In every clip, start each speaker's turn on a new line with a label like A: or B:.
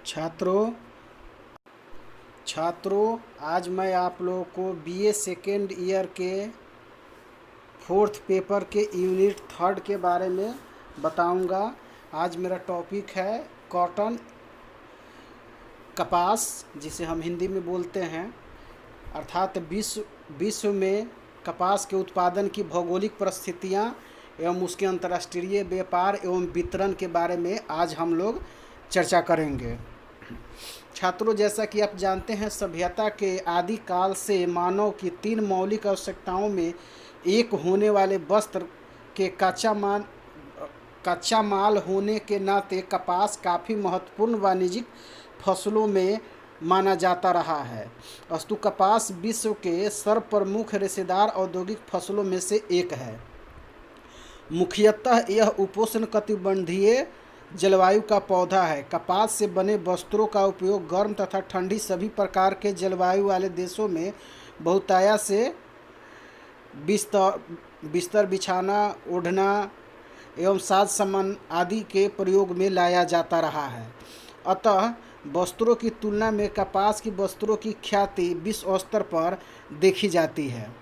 A: छात्रों छात्रों आज मैं आप लोगों को बीए सेकेंड ईयर के फोर्थ पेपर के यूनिट थर्ड के बारे में बताऊंगा। आज मेरा टॉपिक है कॉटन, कपास, जिसे हम हिंदी में बोलते हैं, अर्थात विश्व में कपास के उत्पादन की भौगोलिक परिस्थितियां एवं उसके अंतर्राष्ट्रीय व्यापार एवं वितरण के बारे में आज हम लोग चर्चा करेंगे। छात्रों, जैसा कि आप जानते हैं, सभ्यता के आदि काल से मानव की 3 मौलिक आवश्यकताओं में एक होने वाले वस्त्र के कच्चा माल होने के नाते कपास काफ़ी महत्वपूर्ण वाणिज्यिक फसलों में माना जाता रहा है। अस्तु कपास विश्व के सर्वप्रमुख रेशेदार औद्योगिक फसलों में से एक है। मुख्यतः यह उपोष्णकटिबंधीय जलवायु का पौधा है। कपास से बने वस्त्रों का उपयोग गर्म तथा ठंडी सभी प्रकार के जलवायु वाले देशों में बहुतायत से बिस्तर बिछाना, ओढ़ना एवं साज सामान आदि के प्रयोग में लाया जाता रहा है। अतः वस्त्रों की तुलना में कपास की वस्त्रों की ख्याति विश्व स्तर पर देखी जाती है।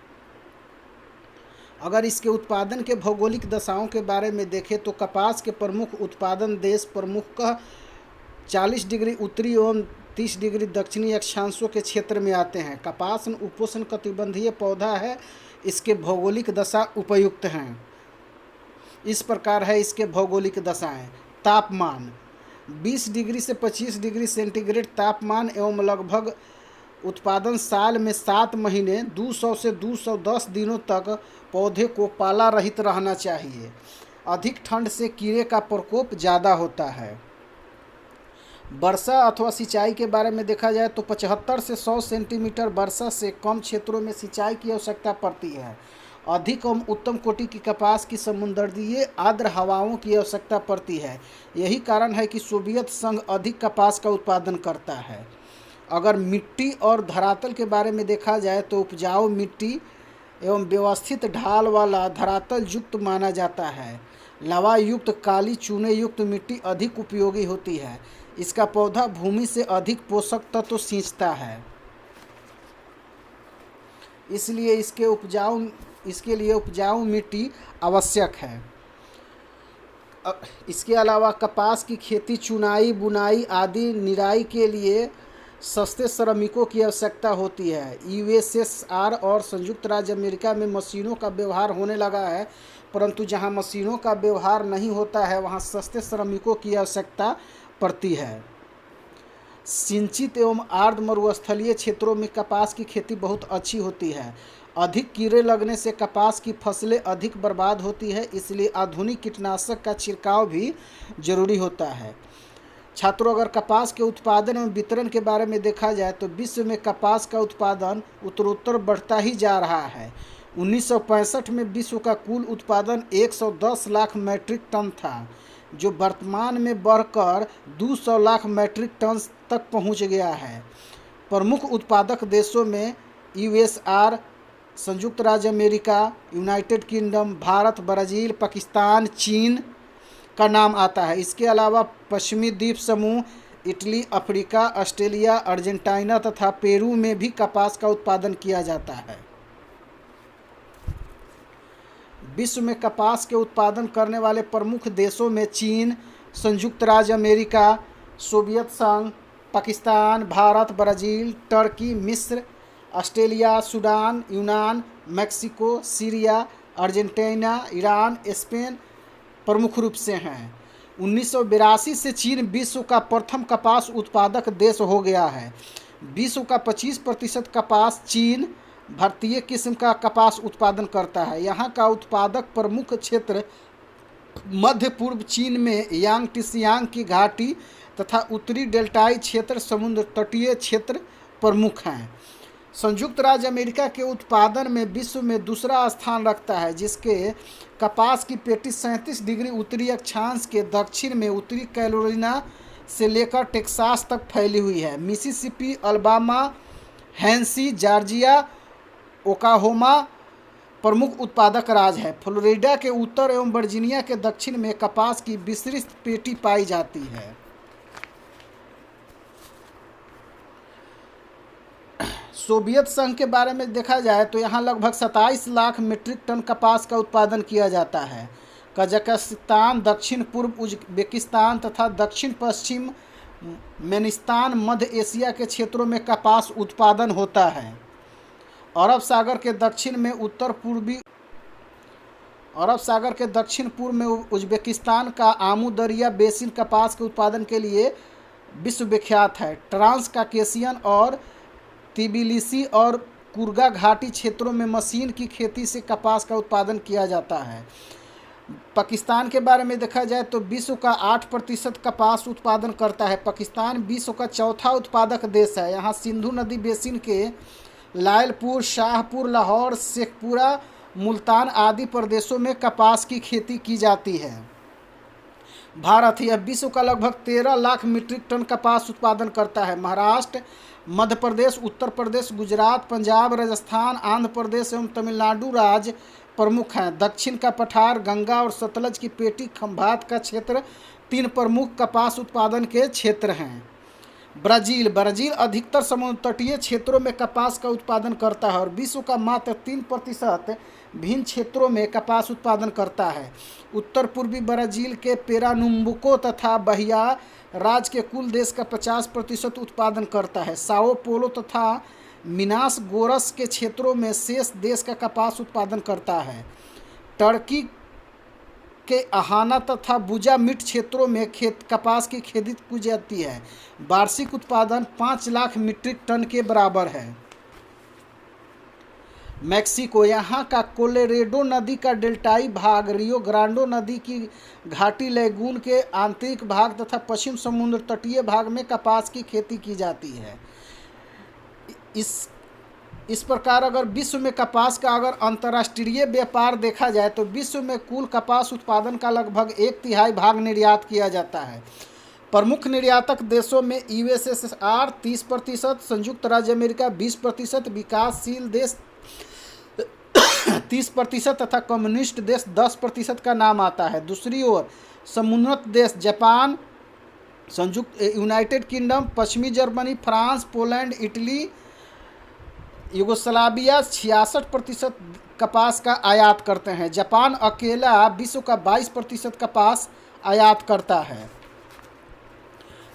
A: अगर इसके उत्पादन के भौगोलिक दशाओं के बारे में देखें तो कपास के प्रमुख उत्पादन देश प्रमुखतः 40 डिग्री उत्तरी एवं 30 डिग्री दक्षिणी अक्षांशों के क्षेत्र में आते हैं। कपास उपोष्णकटिबंधीय पौधा है। इसके भौगोलिक दशा उपयुक्त हैं। इस प्रकार है इसके भौगोलिक दशाएं। तापमान 20 डिग्री से 25 डिग्री सेंटीग्रेड तापमान एवं लगभग उत्पादन साल में 7 महीने 200 से 210 दिनों तक पौधे को पाला रहित रहना चाहिए। अधिक ठंड से कीड़े का प्रकोप ज़्यादा होता है। वर्षा अथवा सिंचाई के बारे में देखा जाए तो 75 से 100 सेंटीमीटर वर्षा से कम क्षेत्रों में सिंचाई की आवश्यकता पड़ती है। अधिक एवं उत्तम कोटि की कपास की समुद्रीय आर्द्र हवाओं की आवश्यकता पड़ती है। यही कारण है कि सोवियत संघ अधिक कपास का उत्पादन करता है। अगर मिट्टी और धरातल के बारे में देखा जाए तो उपजाऊ मिट्टी एवं व्यवस्थित ढाल वाला धरातल युक्त माना जाता है। लवा युक्त, काली चूने युक्त मिट्टी अधिक उपयोगी होती है। इसका पौधा भूमि से अधिक पोषक तत्व सींचता है, इसलिए इसके लिए उपजाऊ मिट्टी आवश्यक है। इसके अलावा कपास की खेती, चुनाई, बुनाई आदि निराई के लिए सस्ते श्रमिकों की आवश्यकता होती है। यूएसएसआर और संयुक्त राज्य अमेरिका में मशीनों का व्यवहार होने लगा है, परंतु जहां मशीनों का व्यवहार नहीं होता है वहां सस्ते श्रमिकों की आवश्यकता पड़ती है। सिंचित एवं आर्द्र मरुस्थलीय क्षेत्रों में कपास की खेती बहुत अच्छी होती है। अधिक कीड़े लगने से कपास की फसलें अधिक बर्बाद होती है, इसलिए आधुनिक कीटनाशक का छिड़काव भी जरूरी होता है। छात्रों, अगर कपास के उत्पादन एवं वितरण के बारे में देखा जाए तो विश्व में कपास का उत्पादन उत्तरोत्तर बढ़ता ही जा रहा है। 1965 में विश्व का कुल उत्पादन 110 लाख मैट्रिक टन था, जो वर्तमान में बढ़कर 200 लाख मैट्रिक टन तक पहुंच गया है। प्रमुख उत्पादक देशों में यूएसआर, संयुक्त राज्य America, United kingdom, Bharat, Brazil, Pakistan, चीन का नाम आता है। इसके अलावा पश्चिमी द्वीप समूह, इटली, अफ्रीका, ऑस्ट्रेलिया, अर्जेंटीना तथा पेरू में भी कपास का उत्पादन किया जाता है। विश्व में कपास के उत्पादन करने वाले प्रमुख देशों में चीन, संयुक्त राज्य अमेरिका, सोवियत संघ, पाकिस्तान, भारत, ब्राज़ील, टर्की, मिस्र, ऑस्ट्रेलिया, सूडान, यूनान, Mexico, Syria, Argentina, Iran, Spain प्रमुख रूप से हैं। 1982 से चीन विश्व का प्रथम कपास उत्पादक देश हो गया है। विश्व का 25% कपास चीन भारतीय किस्म का कपास उत्पादन करता है। यहाँ का उत्पादक प्रमुख क्षेत्र मध्य पूर्व चीन में यांगत्सियांग की घाटी तथा उत्तरी डेल्टाई क्षेत्र, समुद्र तटीय क्षेत्र प्रमुख हैं। संयुक्त राज्य अमेरिका के उत्पादन में विश्व में दूसरा स्थान रखता है, जिसके कपास की पेटी 37 डिग्री उत्तरी अक्षांश के दक्षिण में उत्तरी कैरोलिना से लेकर टेक्सास तक फैली हुई है। Mississippi, Alabama, Tennessee, Georgia, Oklahoma प्रमुख उत्पादक राज्य है। फ्लोरिडा के उत्तर एवं वर्जीनिया के दक्षिण में कपास की विस्तृत पेटी पाई जाती है। सोवियत संघ के बारे में देखा जाए तो यहाँ लगभग 27 लाख मीट्रिक टन कपास का उत्पादन किया जाता है। कजाकिस्तान, दक्षिण पूर्व उज्बेकिस्तान तथा दक्षिण पश्चिम मेनिस्तान मध्य एशिया के क्षेत्रों में कपास उत्पादन होता है। अरब सागर के दक्षिण पूर्व में उज्बेकिस्तान का आमू दरिया बेसिन कपास के उत्पादन के लिए विश्व विख्यात है। ट्रांस काकेशियन और तिबिलिसी और कुर्गा घाटी क्षेत्रों में मशीन की खेती से कपास का उत्पादन किया जाता है। पाकिस्तान के बारे में देखा जाए तो विश्व का 8% कपास उत्पादन करता है। पाकिस्तान विश्व का चौथा उत्पादक देश है। यहाँ सिंधु नदी बेसिन के लायलपुर, शाहपुर, लाहौर, शेखपुरा, मुल्तान आदि प्रदेशों में कपास की खेती की जाती है। भारत यह विश्व का लगभग 13 लाख मीट्रिक टन कपास उत्पादन करता है। महाराष्ट्र, मध्य प्रदेश, उत्तर प्रदेश, गुजरात, पंजाब, राजस्थान, आंध्र प्रदेश एवं तमिलनाडु राज्य प्रमुख हैं। दक्षिण का पठार, गंगा और सतलज की पेटी खंभात का क्षेत्र 3 प्रमुख कपास उत्पादन के क्षेत्र हैं। ब्राज़ील अधिकतर समुद्र तटीय क्षेत्रों में कपास का उत्पादन करता है और विश्व का मात्र 3% भिन्न क्षेत्रों में कपास उत्पादन करता है। उत्तर पूर्वी ब्राज़ील के पेरानुम्बुको तथा बहिया राज्य के कुल देश का 50% उत्पादन करता है। साओ पोलो तथा मिनास गोरस के क्षेत्रों में शेष देश का कपास उत्पादन करता है। टर्की के अहाना तथा बुजा मिट क्षेत्रों में कपास की खेती की जाती है। वार्षिक उत्पादन 5 लाख मीट्रिक टन के बराबर है। मैक्सिको यहाँ का कोलोरेडो नदी का डेल्टाई भाग, रियो ग्रांडे नदी की घाटी, लैगून के आंतरिक भाग तथा पश्चिम समुद्र तटीय भाग में कपास की खेती की जाती है। इस प्रकार अगर विश्व में कपास का अगर अंतर्राष्ट्रीय व्यापार देखा जाए तो विश्व में कुल कपास उत्पादन का लगभग 1/3 भाग निर्यात किया जाता है। प्रमुख निर्यातक देशों में यूएसएसआर 30%, संयुक्त राज्य अमेरिका 20%, विकासशील देश 30% तथा कम्युनिस्ट देश 10% का नाम आता है। दूसरी ओर समुन्नत देश जापान, यूनाइटेड किंगडम, पश्चिमी Germany, France, Poland, Italy, Yugoslavia 66% कपास का आयात करते हैं। जापान अकेला विश्व का 22% कपास आयात करता है।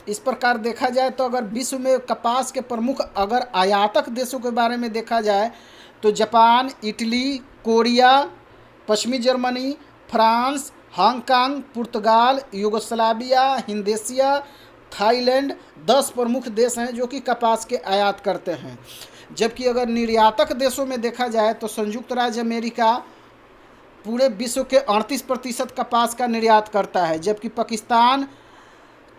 A: इस प्रकार देखा जाए तो अगर विश्व में कपास के प्रमुख अगर आयातक देशों के बारे में देखा जाए तो जापान, इटली, कोरिया, पश्चिमी जर्मनी, फ्रांस, हांगकांग, पुर्तगाल, युगोस्लाविया, इंडोनेशिया, थाईलैंड 10 प्रमुख देश हैं जो कि कपास के आयात करते हैं। जबकि अगर निर्यातक देशों में देखा जाए तो संयुक्त राज्य अमेरिका पूरे विश्व के 38% कपास का निर्यात करता है, जबकि पाकिस्तान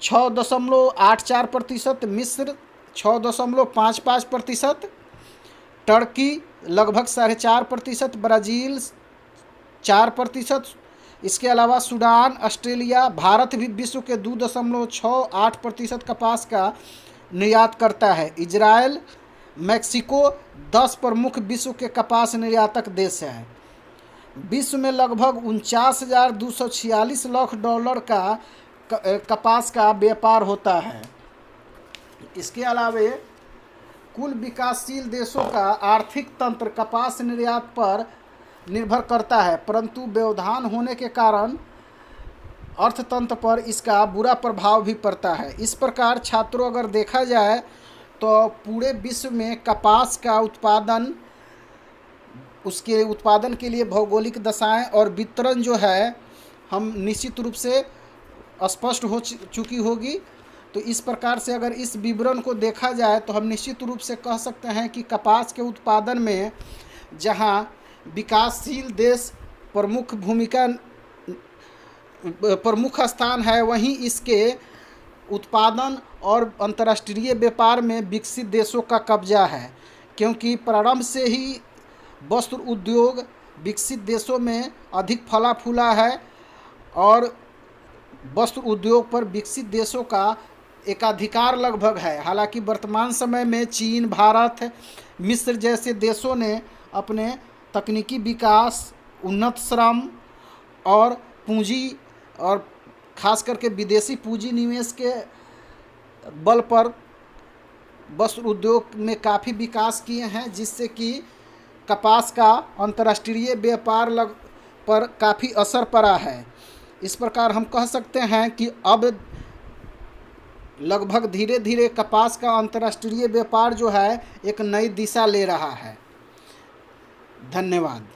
A: 6.84%, मिस्र 6.55%, टर्की लगभग 4.5%, ब्राज़ील 4%, इसके अलावा सूडान, ऑस्ट्रेलिया, भारत भी विश्व के 2.68% कपास का निर्यात करता है। इजराइल, मैक्सिको 10 प्रमुख विश्व के कपास निर्यातक देश हैं। विश्व में लगभग 49,246 लाख डॉलर का कपास का व्यापार होता है। इसके अलावा कुल विकासशील देशों का आर्थिक तंत्र कपास निर्यात पर निर्भर करता है, परंतु व्यवधान होने के कारण अर्थतंत्र पर इसका बुरा प्रभाव भी पड़ता है। इस प्रकार छात्रों अगर देखा जाए तो पूरे विश्व में कपास का उत्पादन, उसके उत्पादन के लिए भौगोलिक दशाएं और वितरण जो है हम निश्चित रूप से स्पष्ट हो चुकी होगी। तो इस प्रकार से अगर इस विवरण को देखा जाए तो हम निश्चित रूप से कह सकते हैं कि कपास के उत्पादन में जहां विकासशील देश प्रमुख स्थान है, वहीं इसके उत्पादन और अंतर्राष्ट्रीय व्यापार में विकसित देशों का कब्जा है, क्योंकि प्रारंभ से ही वस्त्र उद्योग विकसित देशों में अधिक फला फूला है और वस्त्र उद्योग पर विकसित देशों का एकाधिकार लगभग है। हालांकि वर्तमान समय में चीन, भारत, मिस्र जैसे देशों ने अपने तकनीकी विकास, उन्नत श्रम और पूंजी और खास करके विदेशी पूंजी निवेश के बल पर वस्त्र उद्योग में काफ़ी विकास किए हैं, जिससे कि कपास का अंतर्राष्ट्रीय व्यापार पर काफ़ी असर पड़ा है। इस प्रकार हम कह सकते हैं कि अब लगभग धीरे धीरे कपास का अंतर्राष्ट्रीय व्यापार जो है एक नई दिशा ले रहा है। धन्यवाद।